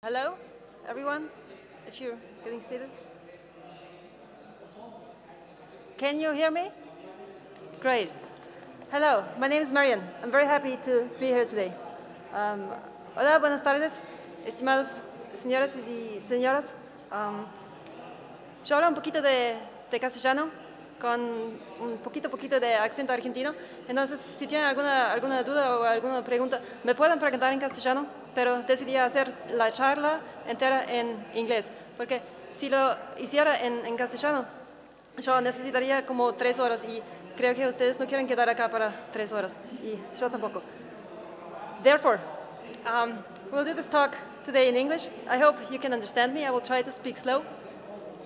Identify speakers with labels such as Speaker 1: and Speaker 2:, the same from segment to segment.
Speaker 1: Hello, everyone, if you're getting seated. Can you hear me? Great. Hello, my name is Marion. I'm very happy to be here today. Hola, buenas tardes, estimados señoras y señoras. Yo hablo un poquito de castellano, con un poquito de acento argentino. Entonces, si tienen alguna duda o alguna pregunta, me pueden preguntar en castellano, pero decidí hacer la charla entera en inglés, porque si lo hiciera en castellano, yo necesitaría como 3 horas y creo que ustedes no quieren quedar acá para 3 horas, y yo tampoco. Therefore, we'll do this talk today in English. I hope you can understand me. I will try to speak slow.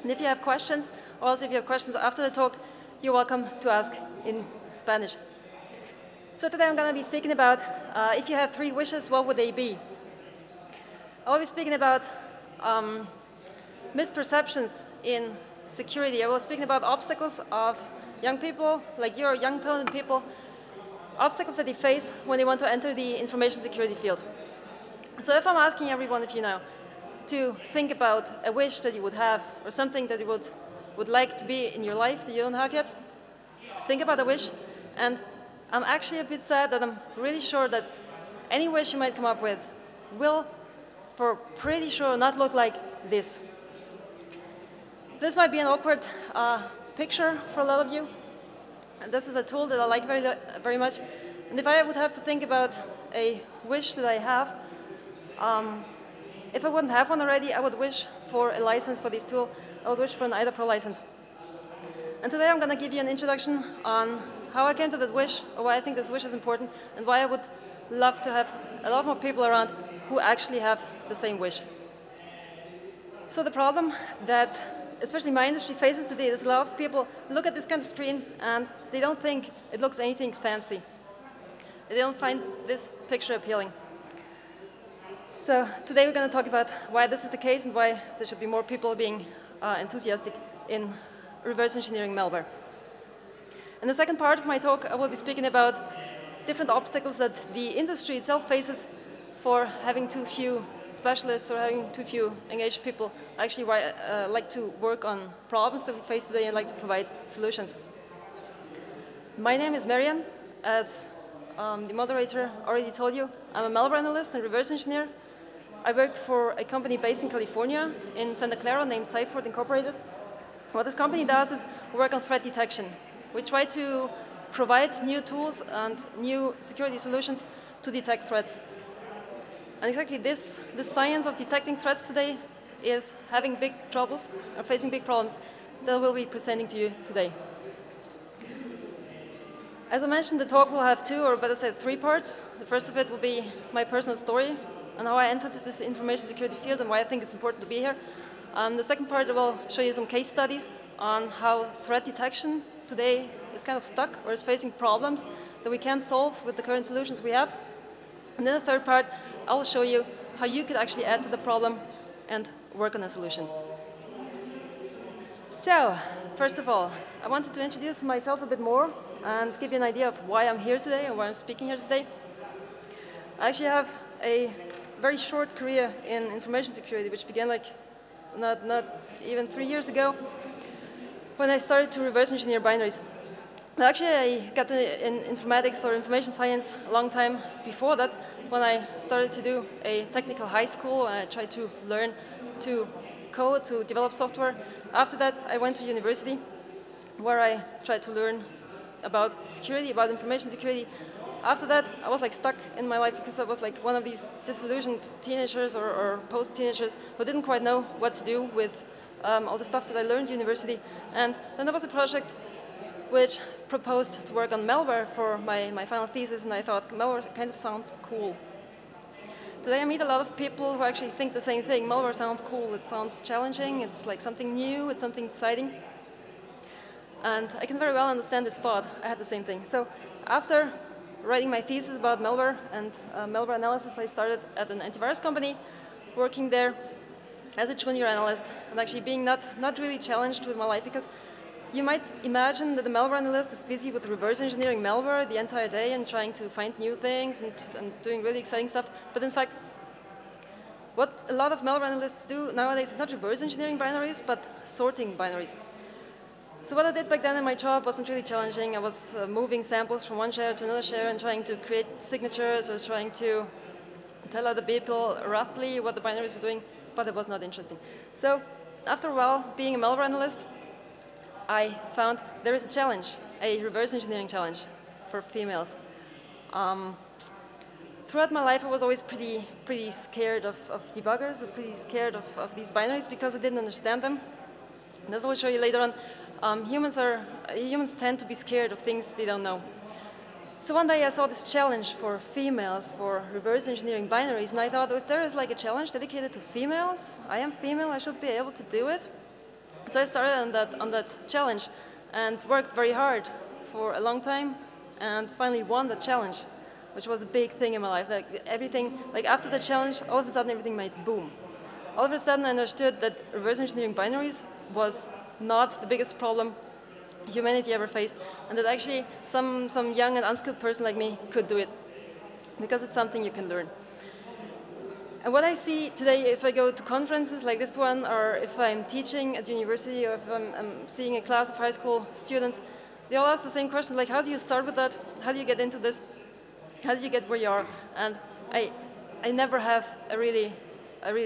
Speaker 1: And if you have questions, or also if you have questions after the talk, you're welcome to ask in Spanish. So today I'm going to be speaking about, if you had 3 wishes, what would they be? I'll be speaking about misperceptions in security. I will be speaking about obstacles of young people, like your young talented people, obstacles that they face when they want to enter the information security field. So if I'm asking every one of you now to think about a wish that you would have, or something that you would like to be in your life that you don't have yet, think about a wish. And I'm actually a bit sad that I'm really sure that any wish you might come up with will, for pretty sure, not look like this. This might be an awkward picture for a lot of you. And this is a tool that I like very much. And if I would have to think about a wish that I have, if I wouldn't have one already, I would wish for a license for this tool. I would wish for an IDA Pro license. And today I'm going to give you an introduction on how I came to that wish, or why I think this wish is important, and why I would love to have a lot more people around who actually have the same wish. So the problem that especially my industry faces today is a lot of people look at this kind of screen and they don't think it looks anything fancy. They don't find this picture appealing. So today we're going to talk about why this is the case and why there should be more people being enthusiastic in reverse engineering malware. In the second part of my talk, I will be speaking about different obstacles that the industry itself faces for having too few specialists or having too few engaged people actually like to work on problems that we face today and like to provide solutions. My name is Marion. As the moderator already told you, I'm a malware analyst and reverse engineer. I work for a company based in California, in Santa Clara, named Cyphort Inc. What this company does is we work on threat detection. We try to provide new tools and new security solutions to detect threats. And exactly this science of detecting threats today is having big troubles, or facing big problems, that we'll be presenting to you today. As I mentioned, the talk will have 2, or better said 3 parts. The first of it will be my personal story and how I entered this information security field and why I think it's important to be here. The second part, I will show you some case studies on how threat detection today is kind of stuck or is facing problems that we can't solve with the current solutions we have. And then the third part, I will show you how you could actually add to the problem and work on a solution. So, first of all, I wanted to introduce myself a bit more and give you an idea of why I'm here today and why I'm speaking here today. I actually have a very short career in information security, which began like not even 3 years ago when I started to reverse engineer binaries. But actually, I got in informatics or information science a long time before that, when I started to do a technical high school and I tried to learn to code, to develop software. After that, I went to university where I tried to learn about security, about information security. After that, I was like stuck in my life because I was like one of these disillusioned teenagers or post-teenagers who didn't quite know what to do with all the stuff that I learned at university. And then there was a project which proposed to work on malware for my final thesis, and I thought malware kind of sounds cool. Today I meet a lot of people who actually think the same thing. Malware sounds cool, it sounds challenging, it's like something new, it's something exciting. And I can very well understand this thought. I had the same thing. So after writing my thesis about malware and malware analysis, I started at an antivirus company, working there as a junior analyst, and actually being not really challenged with my life, because you might imagine that the malware analyst is busy with reverse engineering malware the entire day and trying to find new things and doing really exciting stuff. But in fact, What a lot of malware analysts do nowadays is not reverse engineering binaries, but sorting binaries. So what I did back then in my job wasn't really challenging. I was moving samples from one share to another share and trying to create signatures or trying to tell other people roughly what the binaries were doing, but it was not interesting. So after a while, being a malware analyst, I found there is a challenge, a reverse engineering challenge for females. Throughout my life, I was always pretty scared of debuggers, or pretty scared of these binaries because I didn't understand them. And as I'll show you later on, humans tend to be scared of things they don't know. So one day I saw this challenge for females for reverse engineering binaries, and I thought, if there is like a challenge dedicated to females, I am female, I should be able to do it. So I started on that challenge and worked very hard for a long time and finally won the challenge, which was a big thing in my life. Like everything, like after the challenge, all of a sudden everything went boom. All of a sudden I understood that reverse engineering binaries was not the biggest problem humanity ever faced, and that actually some young and unskilled person like me could do it, because it's something you can learn. And what I see today, if I go to conferences like this one, or if I'm teaching at university, or if I'm seeing a class of high school students, they all ask the same question, like, how do you start with that? How do you get into this? How do you get where you are? And I never have a really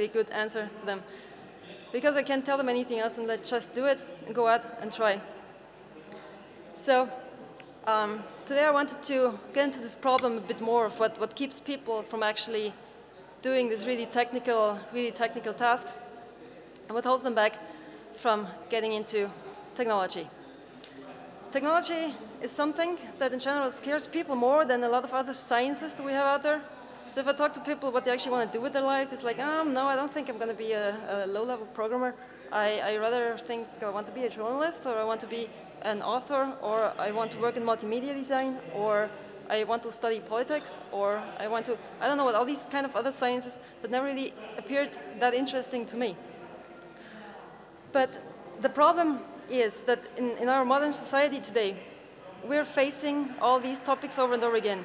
Speaker 1: good answer to them, because I can't tell them anything else and let's just do it and go out and try. So today I wanted to get into this problem a bit more of what keeps people from actually doing these really technical tasks, and what holds them back from getting into technology. Technology is something that in general scares people more than a lot of other sciences that we have out there. So if I talk to people what they actually want to do with their life, it's like, no, I don't think I'm going to be a low-level programmer. I rather think I want to be a journalist, or I want to be an author, or I want to work in multimedia design, or I want to study politics, or I want to, I don't know what, all these kind of other sciences that never really appeared that interesting to me. But the problem is that in our modern society today, we're facing all these topics over and over again.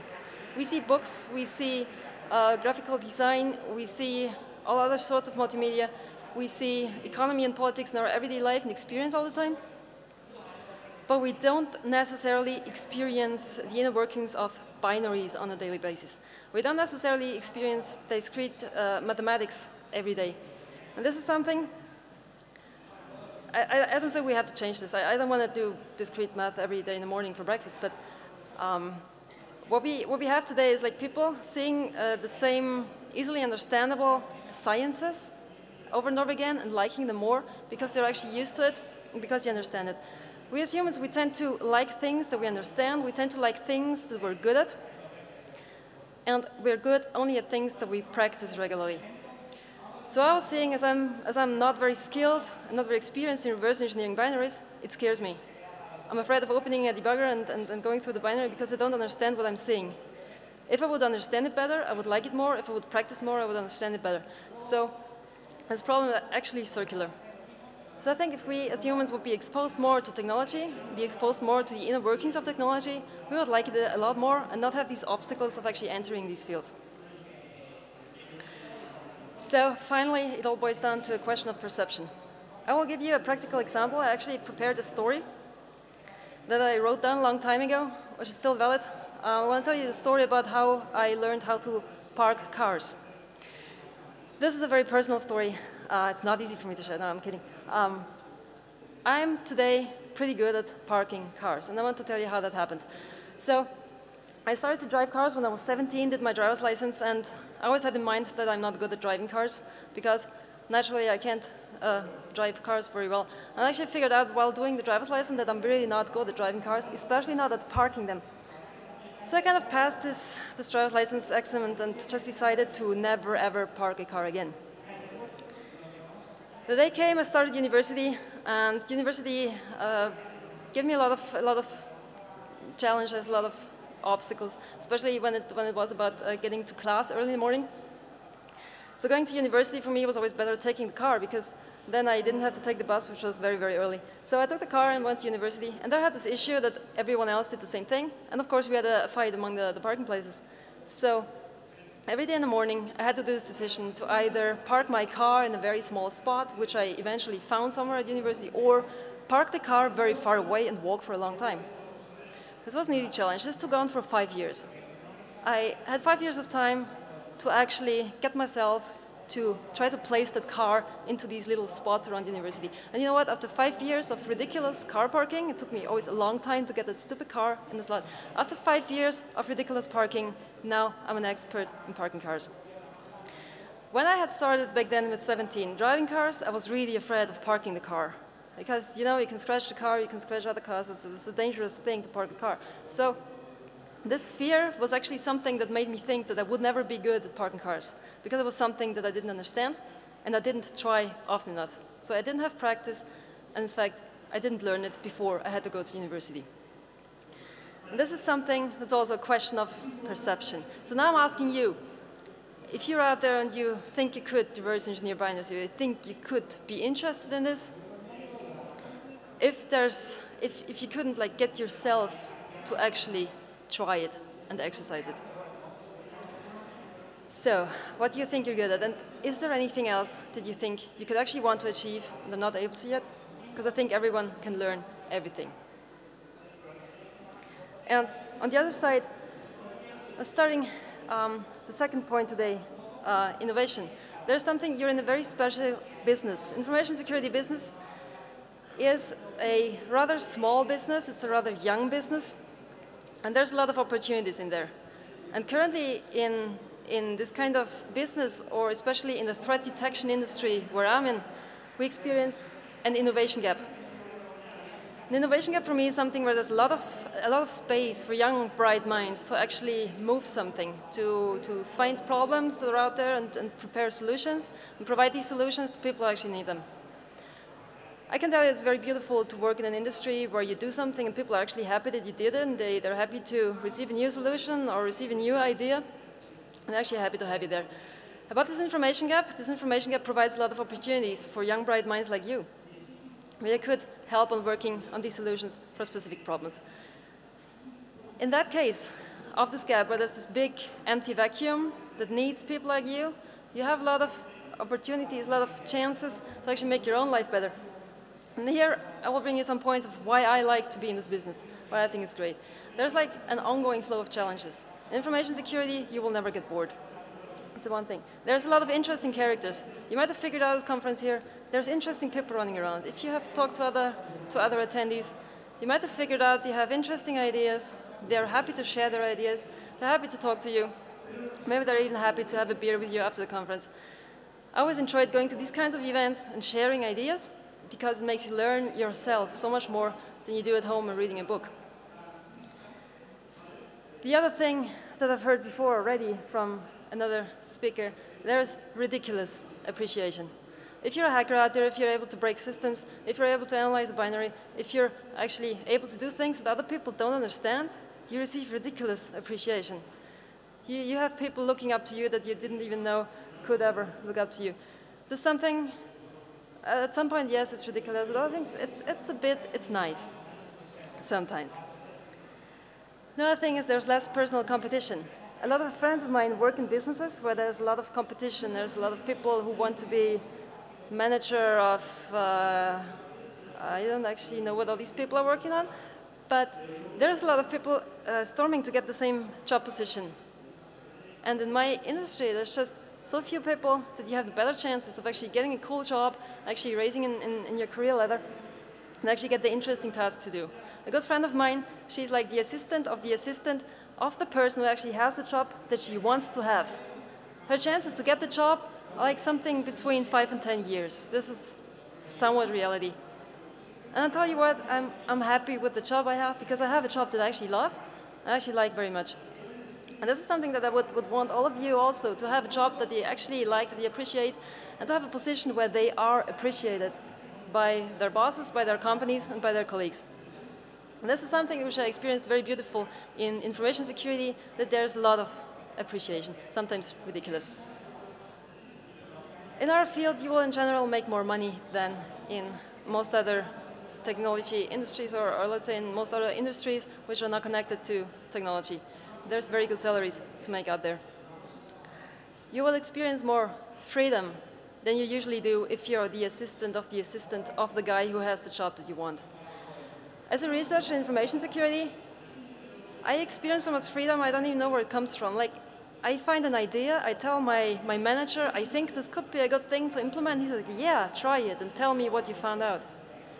Speaker 1: We see books, we see graphical design, we see all other sorts of multimedia, we see economy and politics in our everyday life and experience all the time. But we don't necessarily experience the inner workings of binaries on a daily basis. We don't necessarily experience discrete mathematics every day. And this is something, I don't say we have to change this. I don't want to do discrete math every day in the morning for breakfast, but what we have today is like people seeing the same easily understandable sciences over and over again and liking them more because they're actually used to it and because they understand it. We as humans, we tend to like things that we understand. We tend to like things that we're good at. And we're good only at things that we practice regularly. So I was seeing, as I'm not very skilled and not very experienced in reverse engineering binaries, it scares me. I'm afraid of opening a debugger and going through the binary because I don't understand what I'm seeing. If I would understand it better, I would like it more. If I would practice more, I would understand it better. So this problem is actually circular. So I think if we as humans would be exposed more to technology, be exposed more to the inner workings of technology, we would like it a lot more and not have these obstacles of actually entering these fields. So finally, it all boils down to a question of perception. I will give you a practical example. I actually prepared a story that I wrote down a long time ago, which is still valid. I want to tell you the story about how I learned how to park cars. This is a very personal story. It's not easy for me to share. No, I'm kidding. I'm today pretty good at parking cars, and I want to tell you how that happened. So I started to drive cars when I was 17, did my driver's license, and I always had in mind that I'm not good at driving cars because naturally I can't drive cars very well. And I actually figured out while doing the driver's license that I'm really not good at driving cars, especially not at parking them. So I kind of passed this driver's license exam and just decided to never ever park a car again. The day came, I started university, and university gave me a lot of challenges, a lot of obstacles, especially when it was about getting to class early in the morning. So going to university for me was always better taking the car because then I didn't have to take the bus, which was very, very early. So I took the car and went to university, and there I had this issue that everyone else did the same thing, and of course we had a fight among the parking places. So every day in the morning, I had to do this decision to either park my car in a very small spot, which I eventually found somewhere at university, or park the car very far away and walk for a long time. This was an easy challenge. This took on for 5 years. I had 5 years of time to actually get myself to try to place that car into these little spots around university. And you know what? After 5 years of ridiculous car parking, it took me always a long time to get that stupid car in the slot. After 5 years of ridiculous parking, now I'm an expert in parking cars. When I had started back then with 17 driving cars, I was really afraid of parking the car. Because, you know, you can scratch the car, you can scratch other cars, it's a dangerous thing to park a car. So this fear was actually something that made me think that I would never be good at parking cars, because it was something that I didn't understand, and I didn't try often enough. So I didn't have practice, and in fact, I didn't learn it before I had to go to university. And this is something that's also a question of perception. So now I'm asking you, if you're out there and you think you could reverse engineer binaries, you think you could be interested in this, if you couldn't like get yourself to actually try it and exercise it. So, what do you think you're good at? And is there anything else that you think you could actually want to achieve and are not able to yet? Because I think everyone can learn everything. And on the other side, I'm starting the second point today, innovation. There's something, you're in a very special business. Information security business is a rather small business, it's a rather young business, and there's a lot of opportunities in there. And currently in this kind of business, or especially in the threat detection industry where I'm in, we experience an innovation gap. An innovation gap for me is something where there's a lot of space for young, bright minds to actually move something, to find problems that are out there and prepare solutions, and provide these solutions to people who actually need them. I can tell you it's very beautiful to work in an industry where you do something and people are actually happy that you did it, and they're happy to receive a new solution or receive a new idea, and they're actually happy to have you there. About this information gap provides a lot of opportunities for young, bright minds like you, where you could help on working on these solutions for specific problems. In that case of this gap, where there's this big empty vacuum that needs people like you, you have a lot of opportunities, a lot of chances to actually make your own life better. And here, I will bring you some points of why I like to be in this business, why I think it's great. There's like an ongoing flow of challenges. In information security, you will never get bored. That's the one thing. There's a lot of interesting characters. You might have figured out at this conference here, there's interesting people running around. If you have talked to other attendees, you might have figured out they have interesting ideas, they're happy to share their ideas, they're happy to talk to you. Maybe they're even happy to have a beer with you after the conference. I always enjoyed going to these kinds of events and sharing ideas, because it makes you learn yourself so much more than you do at home and reading a book. The other thing that I've heard before already from another speaker, there's ridiculous appreciation. If you're a hacker out there, if you're able to break systems, if you're able to analyze a binary, if you're actually able to do things that other people don't understand, you receive ridiculous appreciation. You have people looking up to you that you didn't even know could ever look up to you. There's something. At some point, yes, it's ridiculous. At other things, it's nice, sometimes. Another thing is there's less personal competition. A lot of friends of mine work in businesses where there's a lot of competition. There's a lot of people who want to be manager of, I don't actually know what all these people are working on, but there's a lot of people storming to get the same job position. And in my industry, there's just so few people that you have the better chances of actually getting a cool job, actually raising in your career ladder, and actually get the interesting task to do. A good friend of mine, she's like the assistant of the person who actually has the job that she wants to have. Her chances to get the job are like something between 5 and 10 years. This is somewhat reality. And I'll tell you what, I'm happy with the job I have, because I have a job that I actually love, I actually like very much. And this is something that I would want all of you also, to have a job that they actually like, that they appreciate, and to have a position where they are appreciated by their bosses, by their companies, and by their colleagues. And this is something which I experienced very beautiful in information security, that there's a lot of appreciation, sometimes ridiculous. In our field, you will in general make more money than in most other technology industries, or let's say in most other industries which are not connected to technology. There's very good salaries to make out there. you will experience more freedom than you usually do if you're the assistant of the guy who has the job that you want. As a researcher in information security, I experience so much freedom, I don't even know where it comes from. Like, I find an idea, I tell my manager, I think this could be a good thing to implement. He's like, yeah, try it and tell me what you found out.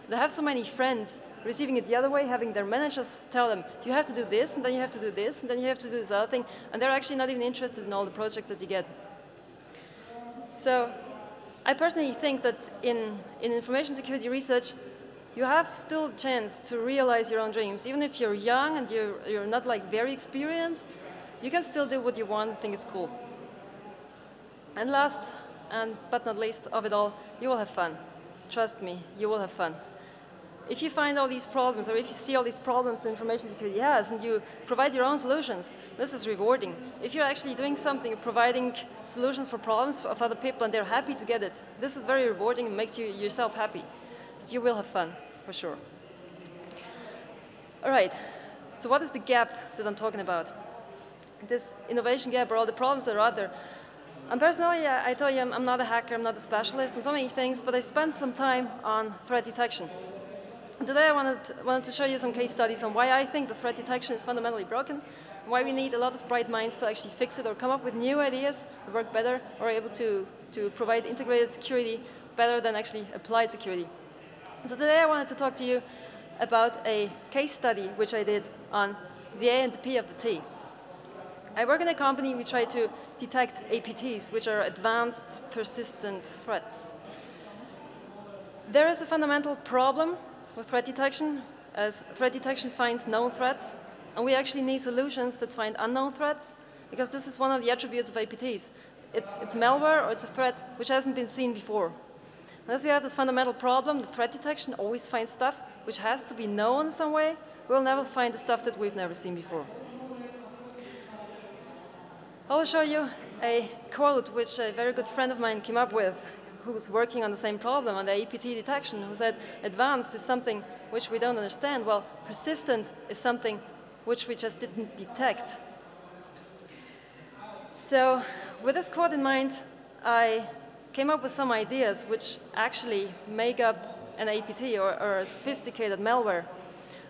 Speaker 1: And I have so many friends receiving it the other way, having their managers tell them, you have to do this, and then you have to do this, and then you have to do this other thing, and they're actually not even interested in all the projects that you get. So I personally think that in information security research, you have still a chance to realize your own dreams. Even if you're young and you're not like very experienced, you can still do what you want and think it's cool. And last, but not least of it all, you will have fun. Trust me, you will have fun. If you find all these problems, or if you see all these problems that information security has, and you provide your own solutions, this is rewarding. If you're actually doing something, providing solutions for problems of other people, and they're happy to get it, this is very rewarding and makes you yourself happy. So you will have fun, for sure. All right, so what is the gap that I'm talking about? This innovation gap, or all the problems that are out there. And personally, I tell you, I'm not a hacker, I'm not a specialist in so many things, but I spent some time on threat detection. And today I wanted to show you some case studies on why I think the threat detection is fundamentally broken, and why we need a lot of bright minds to actually fix it or come up with new ideas that work better, or are able to provide integrated security better than actually applied security. So today I wanted to talk to you about a case study which I did on the A and the P of the T. I work in a company, we try to detect APTs, which are advanced persistent threats. There is a fundamental problem with threat detection, as threat detection finds known threats, and we actually need solutions that find unknown threats, because this is one of the attributes of APTs. It's malware, or it's a threat which hasn't been seen before. Unless we have this fundamental problem, the threat detection always finds stuff which has to be known in some way, we'll never find the stuff that we've never seen before. I'll show you a quote which a very good friend of mine came up with, who was working on the same problem, on the APT detection, who said, advanced is something which we don't understand, while persistent is something which we just didn't detect. So with this quote in mind, I came up with some ideas which actually make up an APT, or a sophisticated malware,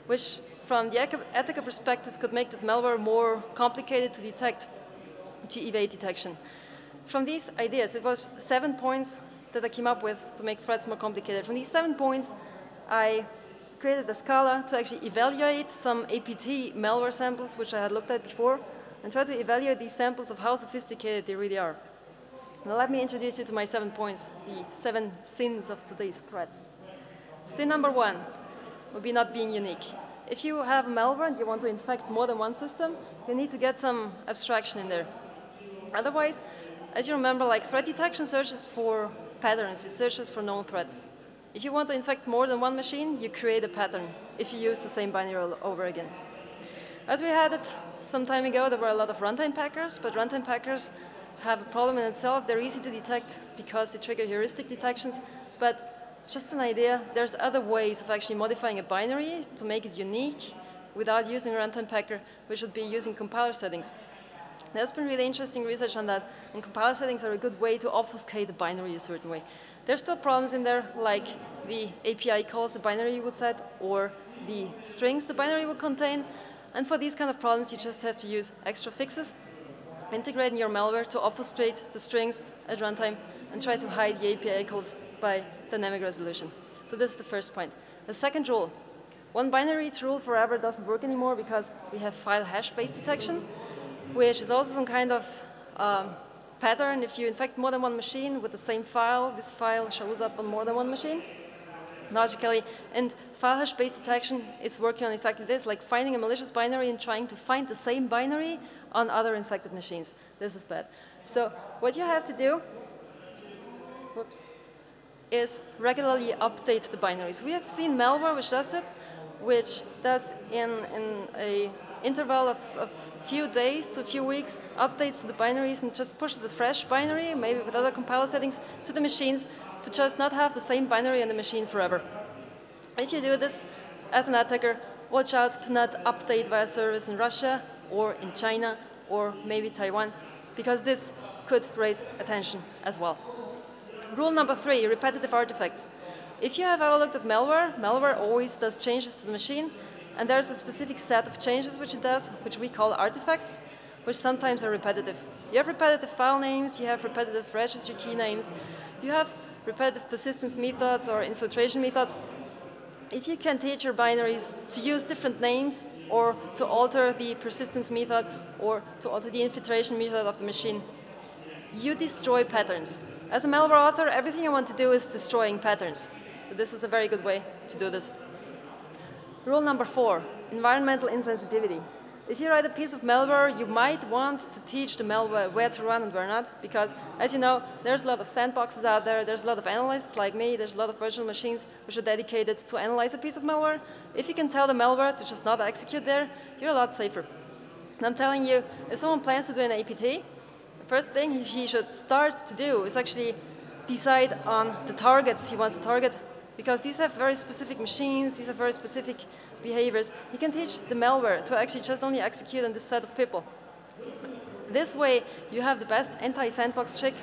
Speaker 1: which from the ethical perspective could make that malware more complicated to detect, to evade detection. From these ideas, it was 7 points that I came up with to make threats more complicated. From these 7 points, I created a scala to actually evaluate some APT malware samples, which I had looked at before, and try to evaluate these samples of how sophisticated they really are. Now let me introduce you to my 7 points, the 7 sins of today's threats. Sin number 1 would be not being unique. If you have malware and you want to infect more than one system, you need to get some abstraction in there. Otherwise, as you remember, like threat detection searches for patterns, it searches for known threats. If you want to infect more than one machine, you create a pattern if you use the same binary all over again. As we had it some time ago, there were a lot of runtime packers, but runtime packers have a problem in itself. They're easy to detect because they trigger heuristic detections, but just an idea, there's other ways of actually modifying a binary to make it unique without using a runtime packer, which would be using compiler settings. There's been really interesting research on that, and compiler settings are a good way to obfuscate the binary a certain way. There's still problems in there, like the API calls the binary would set, or the strings the binary would contain, and for these kind of problems, you just have to use extra fixes, integrate in your malware to obfuscate the strings at runtime, and try to hide the API calls by dynamic resolution. So this is the first point. The second rule, one binary to rule forever doesn't work anymore because we have file hash-based detection, which is also some kind of pattern. If you infect more than one machine with the same file, this file shows up on more than one machine, logically. And file hash-based detection is working on exactly this, like finding a malicious binary and trying to find the same binary on other infected machines. This is bad. So what you have to do, is regularly update the binaries. We have seen malware which does it, which does in a interval of a few days to a few weeks, updates the binaries and just pushes a fresh binary, maybe with other compiler settings, to the machines to just not have the same binary on the machine forever. If you do this as an attacker, watch out to not update via service in Russia or in China or maybe Taiwan, because this could raise attention as well. Rule number 3, repetitive artifacts. If you have ever looked at malware, malware always does changes to the machine, and there's a specific set of changes which it does, which we call artifacts, which sometimes are repetitive. You have repetitive file names, you have repetitive registry key names, you have repetitive persistence methods or infiltration methods. If you can teach your binaries to use different names or to alter the persistence method or to alter the infiltration method of the machine, you destroy patterns. As a malware author, everything I want to do is destroying patterns. This is a very good way to do this. Rule number 4, environmental insensitivity. If you write a piece of malware, you might want to teach the malware where to run and where not, because, as you know, there's a lot of sandboxes out there, there's a lot of analysts like me, there's a lot of virtual machines which are dedicated to analyze a piece of malware. If you can tell the malware to just not execute there, you're a lot safer. And I'm telling you, if someone plans to do an APT, the first thing he should start to do is actually decide on the targets he wants to target, because these have very specific machines, these have very specific behaviors. You can teach the malware to actually just only execute on this set of people. This way, you have the best anti-sandbox trick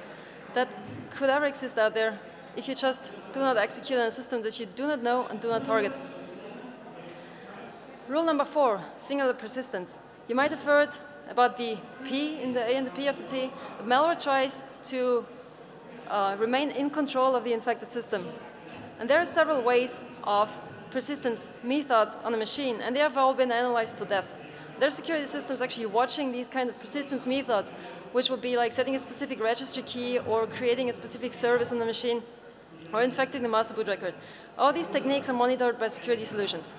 Speaker 1: that could ever exist out there if you just do not execute on a system that you do not know and do not target. Rule number 4, singular persistence. You might have heard about the P in the A and the P of the T. The malware tries to remain in control of the infected system. And there are several ways of persistence methods on a machine, and they have all been analyzed to death. There are security systems actually watching these kind of persistence methods, which would be like setting a specific registry key or creating a specific service on the machine or infecting the master boot record. All these techniques are monitored by security solutions.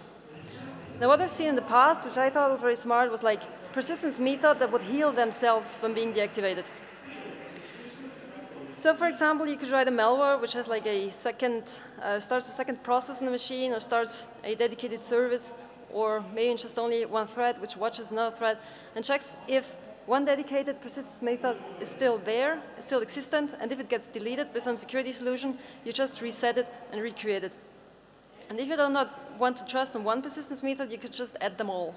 Speaker 1: Now, what I've seen in the past, which I thought was very smart, was like persistence method that would heal themselves when being deactivated. So, for example, you could write a malware which has like a starts a second process in the machine, or starts a dedicated service, or maybe just only one thread which watches another thread and checks if one dedicated persistence method is still there, is still existent, and if it gets deleted by some security solution, you just reset it and recreate it. And if you do not want to trust on one persistence method, you could just add them all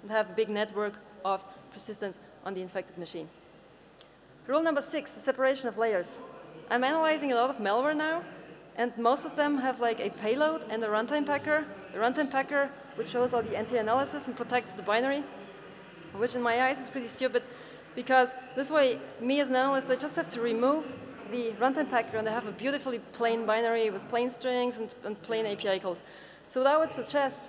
Speaker 1: and have a big network of persistence on the infected machine. Rule number 6, the separation of layers. I'm analyzing a lot of malware now, and most of them have like a payload and a runtime packer. The runtime packer, which shows all the anti-analysis and protects the binary, which in my eyes is pretty stupid, because this way, me as an analyst, I just have to remove the runtime packer, and I have a beautifully plain binary with plain strings and plain API calls. So what I would suggest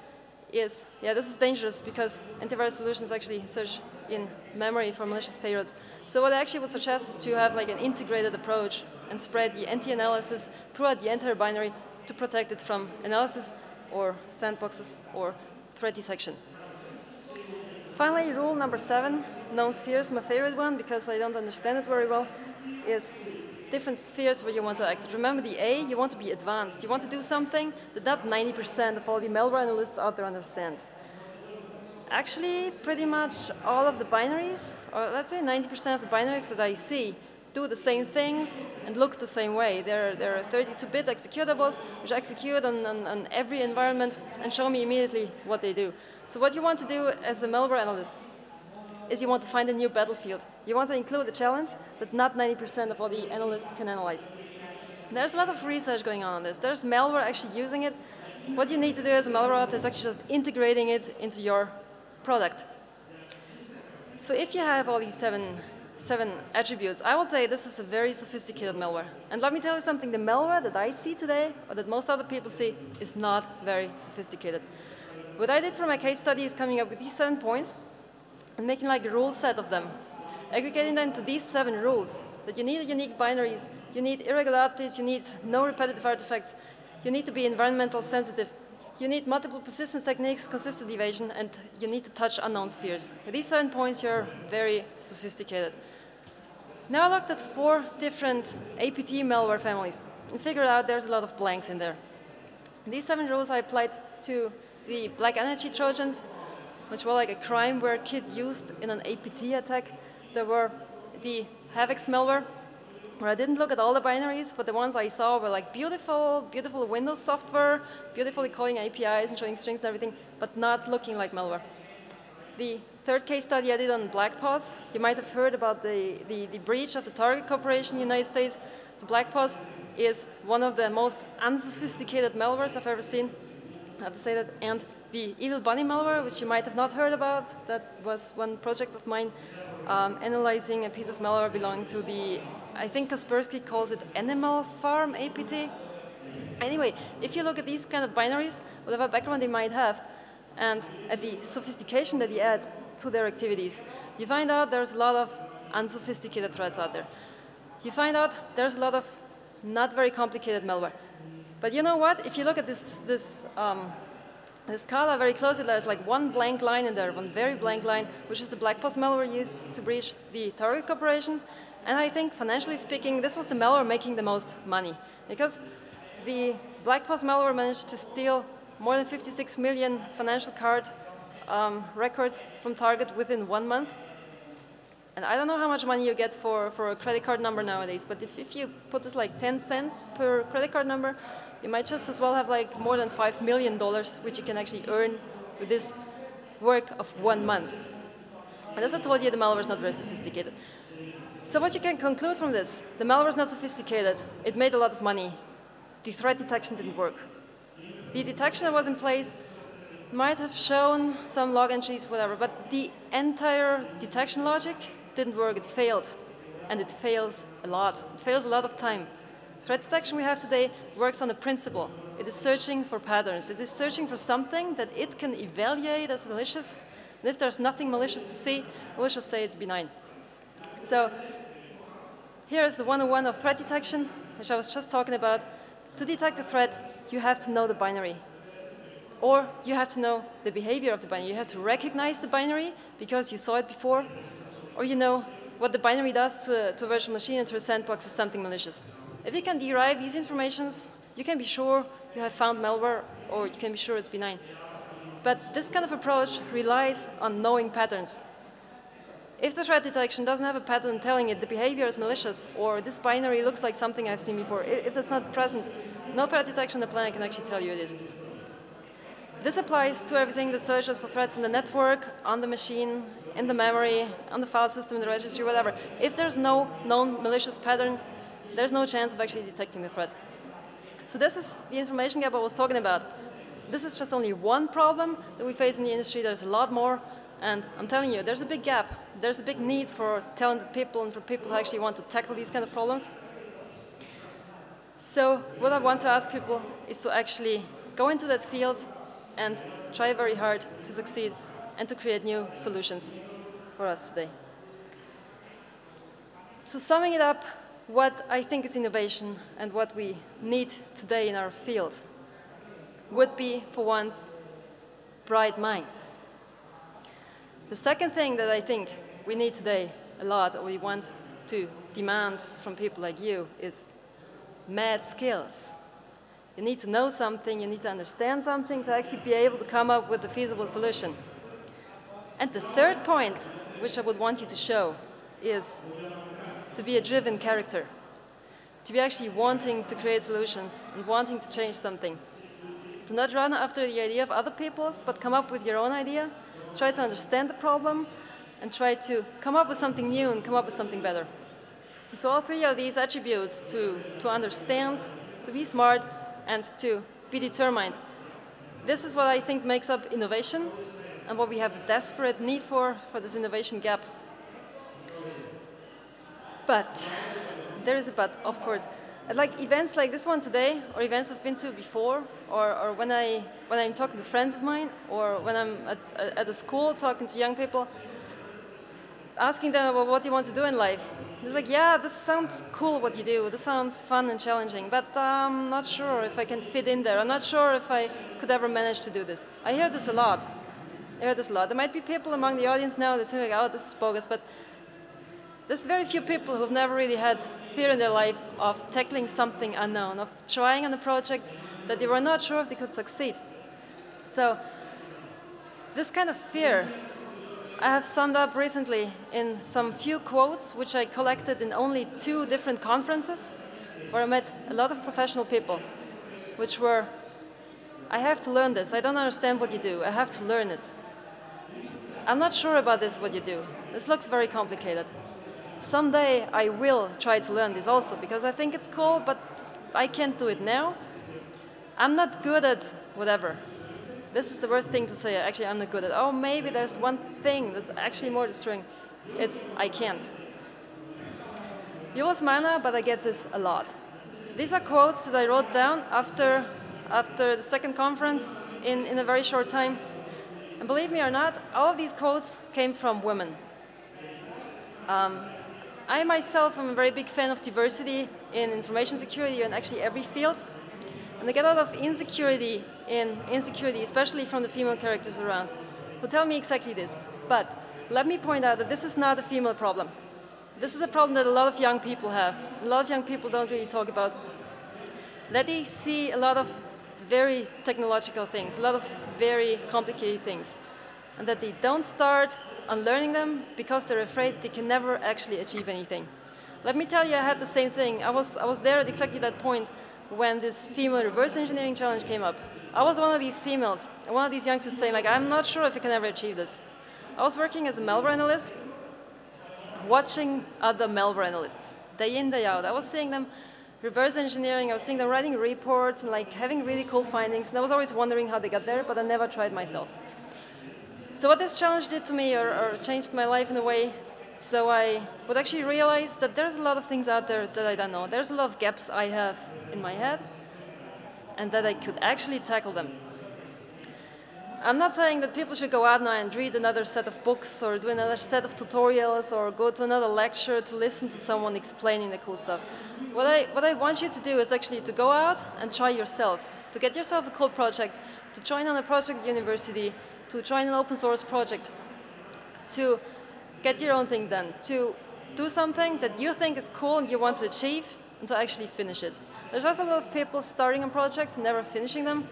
Speaker 1: is, yeah, this is dangerous because antivirus solutions actually search in memory for malicious payloads. So what I actually would suggest is to have like an integrated approach and spread the anti-analysis throughout the entire binary to protect it from analysis or sandboxes or threat detection. Finally, rule number 7, known spheres, my favorite one because I don't understand it very well, is different spheres where you want to act. Remember the A, you want to be advanced. You want to do something that not 90% of all the malware analysts out there understand. Actually, pretty much all of the binaries, or let's say 90% of the binaries that I see, do the same things and look the same way. There are 32-bit executables which execute on every environment and show me immediately what they do. So what you want to do as a malware analyst is you want to find a new battlefield. You want to include a challenge that not 90% of all the analysts can analyze. There's a lot of research going on this. There's malware actually using it. What you need to do as a malware author is actually just integrating it into your product. So if you have all these seven attributes, I would say this is a very sophisticated malware. And let me tell you something, the malware that I see today, or that most other people see, is not very sophisticated. What I did for my case study is coming up with these 7 points and making like a rule set of them, aggregating them to these 7 rules, that you need unique binaries, you need irregular updates, you need no repetitive artifacts, you need to be environmental sensitive, you need multiple persistence techniques, consistent evasion, and you need to touch unknown spheres. With these 7 points, you're very sophisticated. Now I looked at 4 different APT malware families and figured out there's a lot of blanks in there. These 7 rules I applied to the Black Energy Trojans, which were like a crimeware kit used in an APT attack. There were the Havix malware, where I didn't look at all the binaries, but the ones I saw were like beautiful, beautiful Windows software, beautifully calling APIs and showing strings and everything, but not looking like malware. the third case study I did on BlackPaws. You might have heard about the breach of the Target Corporation in the United States. So BlackPaws is one of the most unsophisticated malwares I've ever seen. I have to say that. And the Evil Bunny malware, which you might have not heard about, that was one project of mine analyzing a piece of malware belonging to the, I think Kaspersky calls it Animal Farm APT. Anyway, if you look at these kind of binaries, whatever background they might have, and at the sophistication that you add to their activities, you find out there's a lot of unsophisticated threats out there. You find out there's a lot of not very complicated malware. But you know what? If you look at this scala very closely, there's like one blank line in there, one very blank line, which is the BlackPaws malware used to breach the Target Corporation. And I think, financially speaking, this was the malware making the most money. Because the BlackPaws malware managed to steal more than 56 million financial card records from Target within 1 month. And I don't know how much money you get for a credit card number nowadays, but if you put this like 10 cents per credit card number, you might just as well have like more than $5 million, which you can actually earn with this work of 1 month. And as I told you, the malware is not very sophisticated. So what you can conclude from this, the malware is not sophisticated. It made a lot of money. The threat detection didn't work. The detection that was in place might have shown some log entries, whatever, but the entire detection logic didn't work. It failed, and it fails a lot. It fails a lot of time. Threat detection we have today works on a principle. It is searching for patterns. It is searching for something that it can evaluate as malicious. And if there's nothing malicious to see, we'll just say it's benign. So here's the 101 of threat detection, which I was just talking about. To detect a threat, you have to know the binary. Or you have to know the behavior of the binary. You have to recognize the binary because you saw it before. Or you know what the binary does to a virtual machine and to a sandbox is something malicious. If you can derive these informations, you can be sure you have found malware, or you can be sure it's benign. But this kind of approach relies on knowing patterns. If the threat detection doesn't have a pattern telling it the behavior is malicious, or this binary looks like something I've seen before, if that's not present, no threat detection on the planet can actually tell you it is. This applies to everything that searches for threats in the network, on the machine, in the memory, on the file system, in the registry, whatever. If there's no known malicious pattern, there's no chance of actually detecting the threat. So this is the information gap I was talking about. This is just only one problem that we face in the industry. There's a lot more. And I'm telling you, there's a big gap. There's a big need for talented people and for people who actually want to tackle these kind of problems. So what I want to ask people is to actually go into that field and try very hard to succeed and to create new solutions for us today. So summing it up, what I think is innovation and what we need today in our field would be, for once, bright minds. The second thing that I think we need today a lot, or we want to demand from people like you, is mad skills. You need to know something, you need to understand something to actually be able to come up with a feasible solution. And the third point, which I would want you to show, is to be a driven character. To be actually wanting to create solutions and wanting to change something. To not run after the idea of other people's, but come up with your own idea. Try to understand the problem and try to come up with something new and come up with something better. So all three of these attributes, to understand, to be smart, and to be determined. This is what I think makes up innovation and what we have a desperate need for this innovation gap. But there is a but, of course. At like events like this one today, or events I've been to before, or when I'm talking to friends of mine, or when I'm at a school talking to young people, asking them about what they want to do in life. They're like, yeah, this sounds cool what you do, this sounds fun and challenging, but I'm not sure if I can fit in there. I'm not sure if I could ever manage to do this. I hear this a lot. I hear this a lot. There might be people among the audience now that say, like, oh, this is bogus, but there's very few people who've never really had fear in their life of tackling something unknown, of trying on a project that they were not sure if they could succeed. So this kind of fear I have summed up recently in some few quotes, which I collected in only 2 different conferences, where I met a lot of professional people, which were, I have to learn this. I don't understand what you do. I have to learn it. I'm not sure about this, what you do. This looks very complicated. Someday I will try to learn this also, because I think it's cool, but I can't do it now. I'm not good at whatever. This is the worst thing to say. Actually, I'm not good at, oh, maybe there's one thing that's actually more destroying. It's, I can't. You will smile now, but I get this a lot. These are quotes that I wrote down after the second conference in a very short time. And believe me or not, all of these quotes came from women. I myself am a very big fan of diversity in information security and actually every field. And I get a lot of insecurity in insecurity, especially from the female characters around, who tell me exactly this. But let me point out that this is not a female problem. This is a problem that a lot of young people have. A lot of young people don't really talk about. That they see a lot of very technological things, a lot of very complicated things, and that they don't start on learning them because they're afraid they can never actually achieve anything. Let me tell you, I had the same thing. I was there at exactly that point when this female reverse engineering challenge came up. I was one of these females, and one of these youngsters saying, like, I'm not sure if I can ever achieve this. I was working as a malware analyst, watching other malware analysts, day in, day out. I was seeing them reverse engineering, I was seeing them writing reports and like having really cool findings, and I was always wondering how they got there, but I never tried myself. So what this challenge did to me, or changed my life in a way, so I would actually realize that there's a lot of things out there that I don't know. There's a lot of gaps I have in my head, and that I could actually tackle them. I'm not saying that people should go out now and read another set of books or do another set of tutorials or go to another lecture to listen to someone explaining the cool stuff. What I want you to do is actually to go out and try yourself, to get yourself a cool project, to join on a project university, to join an open source project, to get your own thing done, to do something that you think is cool and you want to achieve, and to actually finish it. There's also a lot of people starting on projects and never finishing them.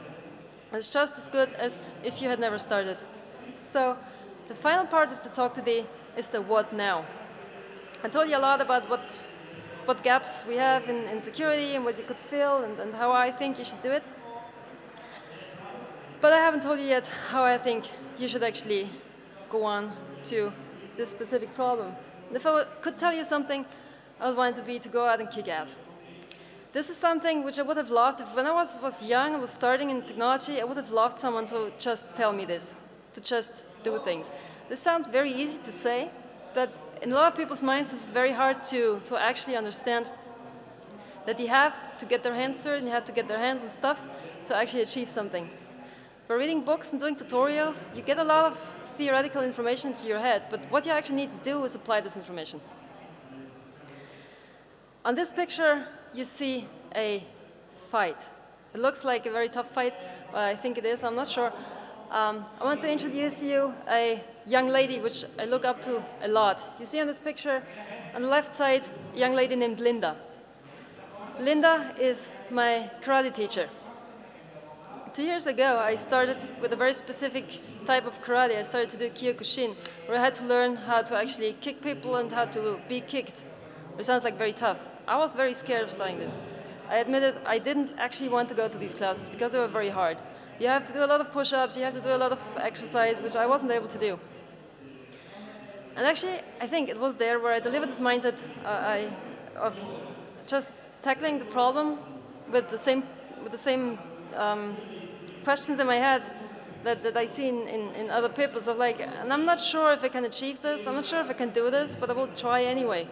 Speaker 1: It's just as good as if you had never started. So the final part of the talk today is the what now. I told you a lot about what gaps we have in security and what you could fill and how I think you should do it. But I haven't told you yet how I think you should actually go on to this specific problem. And if I could tell you something, I would want it to be to go out and kick ass. This is something which I would have loved if when I was young, I was starting in technology, I would have loved someone to just tell me this, to just do things. This sounds very easy to say, but in a lot of people's minds, it's very hard to actually understand that you have to get their hands dirty, and you have to get their hands on stuff to actually achieve something. By reading books and doing tutorials, you get a lot of theoretical information to your head, but what you actually need to do is apply this information. On this picture, you see a fight. It looks like a very tough fight. I think it is, I'm not sure. I want to introduce you a young lady which I look up to a lot. You see on this picture, on the left side, a young lady named Linda. Linda is my karate teacher. 2 years ago, I started with a very specific type of karate. I started to do Kyokushin, where I had to learn how to actually kick people and how to be kicked, which sounds like very tough. I was very scared of starting this. I admitted I didn't actually want to go to these classes because they were very hard. You have to do a lot of push-ups, you have to do a lot of exercise, which I wasn't able to do. And actually, I think it was there where I delivered this mindset of just tackling the problem with the same questions in my head that I see in other papers of like, and I'm not sure if I can achieve this, I'm not sure if I can do this, but I will try anyway.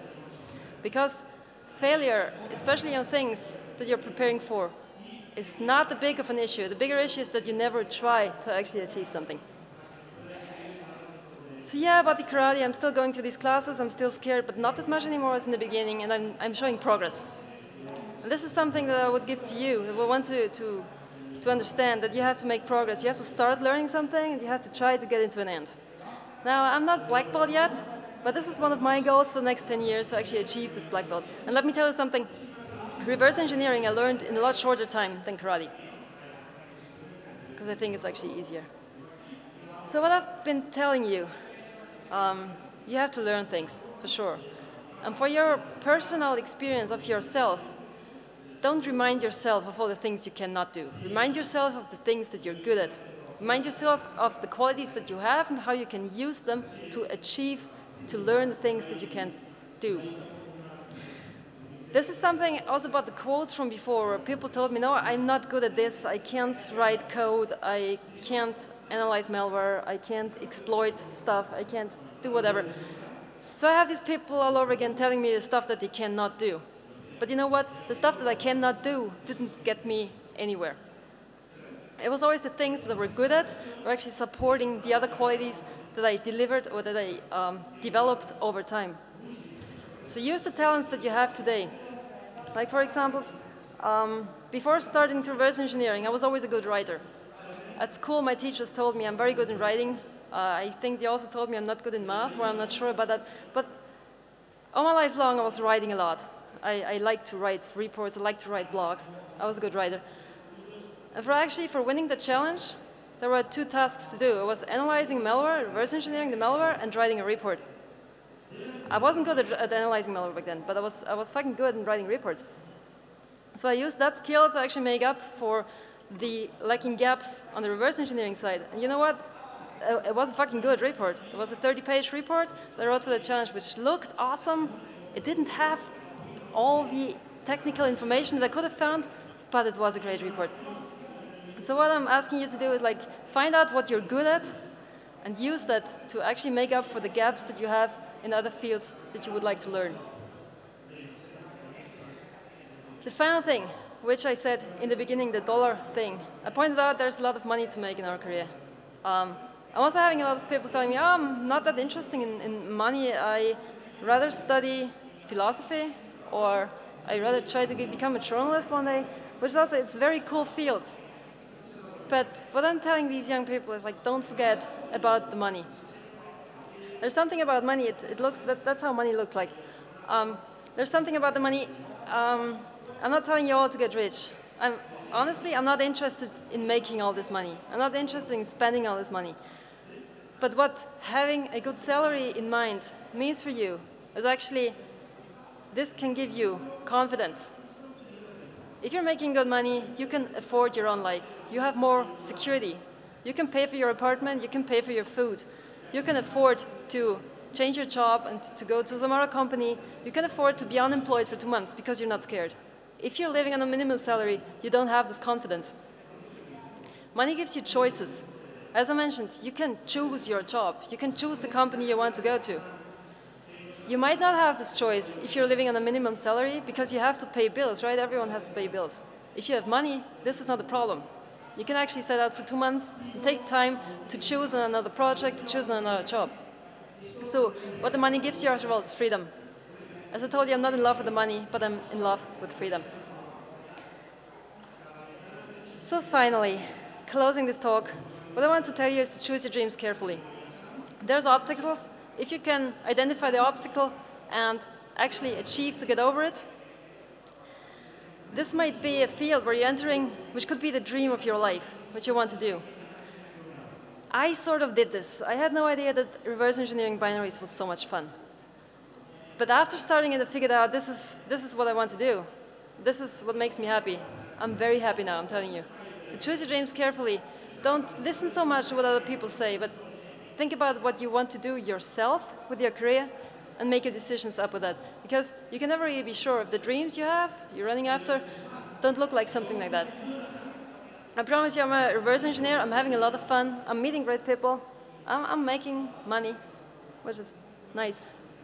Speaker 1: Because failure, especially on things that you're preparing for, is not that big of an issue. The bigger issue is that you never try to actually achieve something. So yeah, about the karate, I'm still going to these classes, I'm still scared, but not that much anymore as in the beginning, and I'm showing progress. And this is something that I would give to you. I would want to understand that you have to make progress. You have to start learning something, and you have to try to get into an end. Now, I'm not black belt yet, but this is one of my goals for the next 10 years to actually achieve this black belt. And let me tell you something. Reverse engineering I learned in a lot shorter time than karate, because I think it's actually easier. So what I've been telling you, you have to learn things, for sure. And for your personal experience of yourself, don't remind yourself of all the things you cannot do. Remind yourself of the things that you're good at. Remind yourself of the qualities that you have and how you can use them to achieve, to learn the things that you can do. This is something also about the quotes from before, where people told me, no, I'm not good at this, I can't write code, I can't analyze malware, I can't exploit stuff, I can't do whatever. So I have these people all over again telling me the stuff that they cannot do. But you know what? The stuff that I cannot do didn't get me anywhere. It was always the things that I were good at were actually supporting the other qualities that I delivered or that I developed over time. So use the talents that you have today. Like for example, before starting to reverse engineering, I was always a good writer. At school, my teachers told me I'm very good in writing. I think they also told me I'm not good in math, well, I'm not sure about that. But all my life long, I was writing a lot. I like to write reports, I like to write blogs. I was a good writer. And for winning the challenge, there were 2 tasks to do. It was analyzing malware, reverse engineering the malware, and writing a report. I wasn't good at analyzing malware back then, but I was fucking good in writing reports. So I used that skill to actually make up for the lacking gaps on the reverse engineering side. And you know what? It was a fucking good report. It was a 30-page report that I wrote for the challenge, which looked awesome. It didn't have all the technical information that I could have found, but it was a great report. So what I'm asking you to do is find out what you're good at and use that to actually make up for the gaps that you have in other fields that you would like to learn. The final thing, which I said in the beginning, the dollar thing. I pointed out there's a lot of money to make in our career. I'm also having a lot of people telling me, oh, I'm not that interested in money. I rather study philosophy, or I rather try to become a journalist one day, which is also, it's very cool fields. But what I'm telling these young people is don't forget about the money. There's something about money, that's how money looks like. There's something about the money, I'm not telling you all to get rich. Honestly, I'm not interested in making all this money. I'm not interested in spending all this money. But what having a good salary in mind means for you is actually, this can give you confidence. If you're making good money, you can afford your own life. You have more security. You can pay for your apartment, you can pay for your food. You can afford to change your job and to go to some other company. You can afford to be unemployed for 2 months because you're not scared. If you're living on a minimum salary, you don't have this confidence. Money gives you choices. As I mentioned, you can choose your job. You can choose the company you want to go to. You might not have this choice if you're living on a minimum salary because you have to pay bills, right? Everyone has to pay bills. If you have money, this is not a problem. You can actually set out for 2 months and take time to choose on another project, to choose on another job. So what the money gives you as well is freedom. As I told you, I'm not in love with the money, but I'm in love with freedom. So finally, closing this talk, what I want to tell you is to choose your dreams carefully. There's obstacles. If you can identify the obstacle and actually achieve to get over it, this might be a field where you're entering, which could be the dream of your life, what you want to do. I sort of did this. I had no idea that reverse engineering binaries was so much fun. But after starting it, I figured out this is what I want to do. This is what makes me happy. I'm very happy now, I'm telling you. So choose your dreams carefully. Don't listen so much to what other people say, but think about what you want to do yourself with your career and make your decisions up with that. Because you can never really be sure if the dreams you have, you're running after, don't look like something like that. I promise you, I'm a reverse engineer. I'm having a lot of fun. I'm meeting great people. I'm making money, which is nice.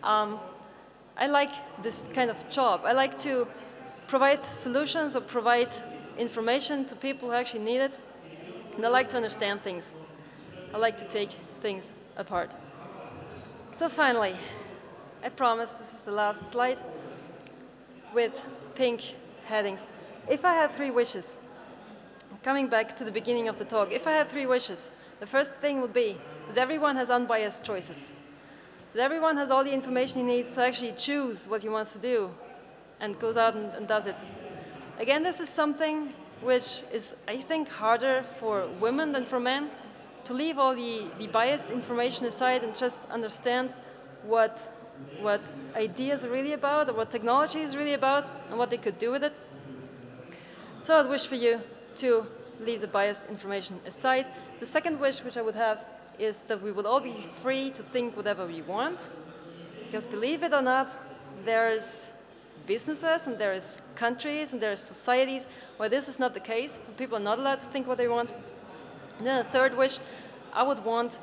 Speaker 1: I like this kind of job. I like to provide solutions or provide information to people who actually need it. And I like to understand things. I like to take things apart. So finally, I promise this is the last slide with pink headings. If I had 3 wishes, coming back to the beginning of the talk, if I had 3 wishes, the first thing would be that everyone has unbiased choices. That everyone has all the information he needs to actually choose what he wants to do and goes out and does it. Again, this is something which is, I think, harder for women than for men, to leave all the biased information aside and just understand what ideas are really about, or what technology is really about, and what they could do with it. So I'd wish for you to leave the biased information aside. The second wish which I would have is that we would all be free to think whatever we want. Because believe it or not, there's businesses and there's countries and there's societies where this is not the case. People are not allowed to think what they want. And then the third wish, I would want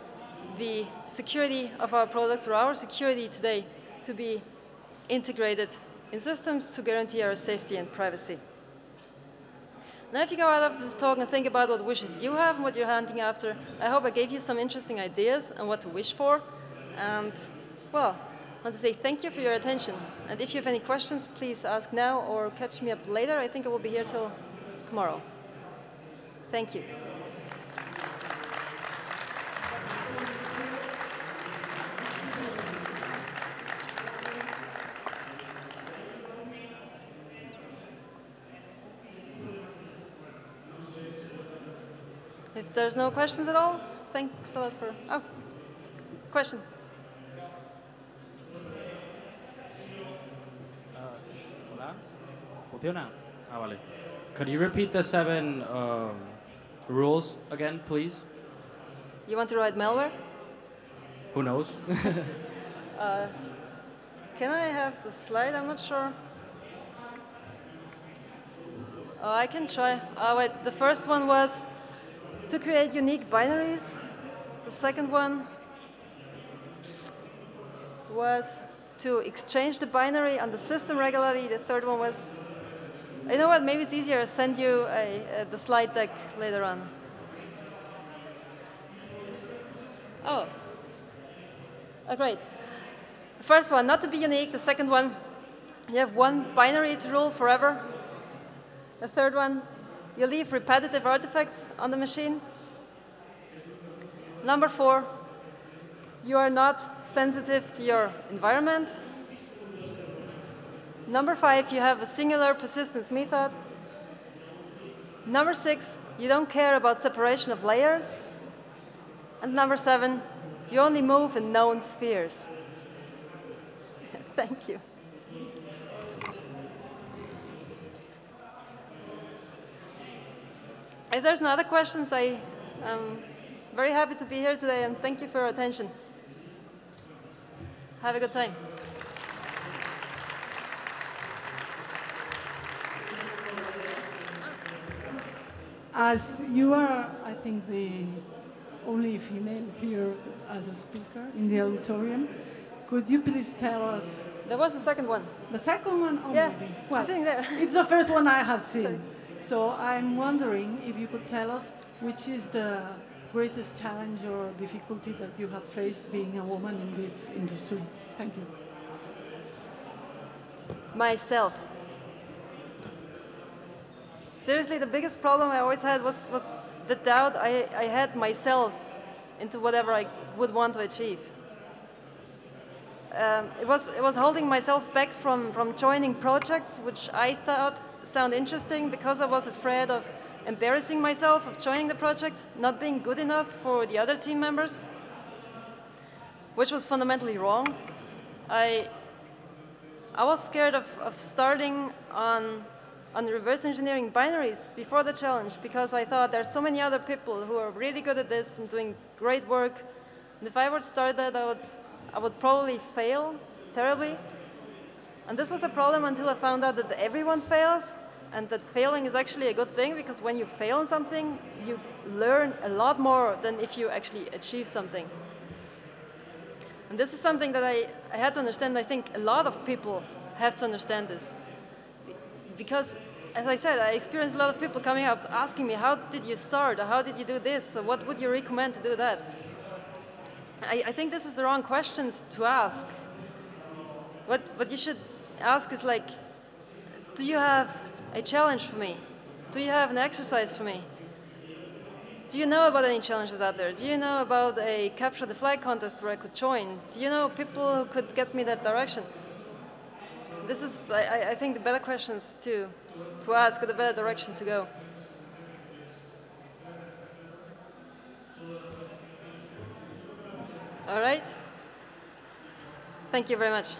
Speaker 1: the security of our products or our security today to be integrated in systems to guarantee our safety and privacy. Now, if you go out of this talk and think about what wishes you have and what you're hunting after, I hope I gave you some interesting ideas on what to wish for. And, well, I want to say thank you for your attention. And if you have any questions, please ask now or catch me up later. I think I will be here till tomorrow. Thank you. If there's no questions at all, thanks a lot for... Oh, question.
Speaker 2: Hola. ¿Funciona? Ah, vale. Could you repeat the 7 rules again, please?
Speaker 1: You want to write malware?
Speaker 2: Who knows?
Speaker 1: Can I have the slide? I'm not sure. Oh, I can try. Oh, wait, the first one was to create unique binaries. The second one was to exchange the binary on the system regularly. The third one was, you know what, maybe it's easier to send you the slide deck later on. Oh, great. The first one, not to be unique. The second one, you have one binary to rule forever. The third one, you leave repetitive artifacts on the machine. Number 4, you are not sensitive to your environment. Number 5, you have a singular persistence method. Number 6, you don't care about separation of layers. And number 7, you only move in known spheres. Thank you. If there's no other questions, I am very happy to be here today, and thank you for your attention. Have a good time.
Speaker 3: As you are, I think, the only female here as a speaker in the auditorium, could you please tell us?
Speaker 1: There was a second one.
Speaker 3: The second one? Oh,
Speaker 1: yeah,
Speaker 3: maybe. Well,
Speaker 1: she's sitting there.
Speaker 3: It's the first one I have seen.
Speaker 1: Sorry.
Speaker 3: So I'm wondering if you could tell us which is the greatest challenge or difficulty that you have faced being a woman in this industry. Thank you.
Speaker 1: Myself. Seriously, the biggest problem I always had was the doubt I had myself into whatever I would want to achieve. It was holding myself back from joining projects which I thought sound interesting because I was afraid of embarrassing myself, of joining the project, not being good enough for the other team members, which was fundamentally wrong. I was scared of starting on reverse engineering binaries before the challenge because I thought there's so many other people who are really good at this and doing great work. And if I were to start that, I would probably fail terribly. And this was a problem until I found out that everyone fails and that failing is actually a good thing because when you fail on something, you learn a lot more than if you actually achieve something. And this is something that I had to understand. I think a lot of people have to understand this. Because, as I said, I experienced a lot of people coming up asking me, how did you start? Or how did you do this? Or what would you recommend to do that? I think this is the wrong questions to ask. What you should ask is like, do you have a challenge for me? Do you have an exercise for me? Do you know about any challenges out there? Do you know about a capture the flag contest where I could join? Do you know people who could get me that direction? This is, I think, the better questions to ask, or the better direction to go. All right. Thank you very much.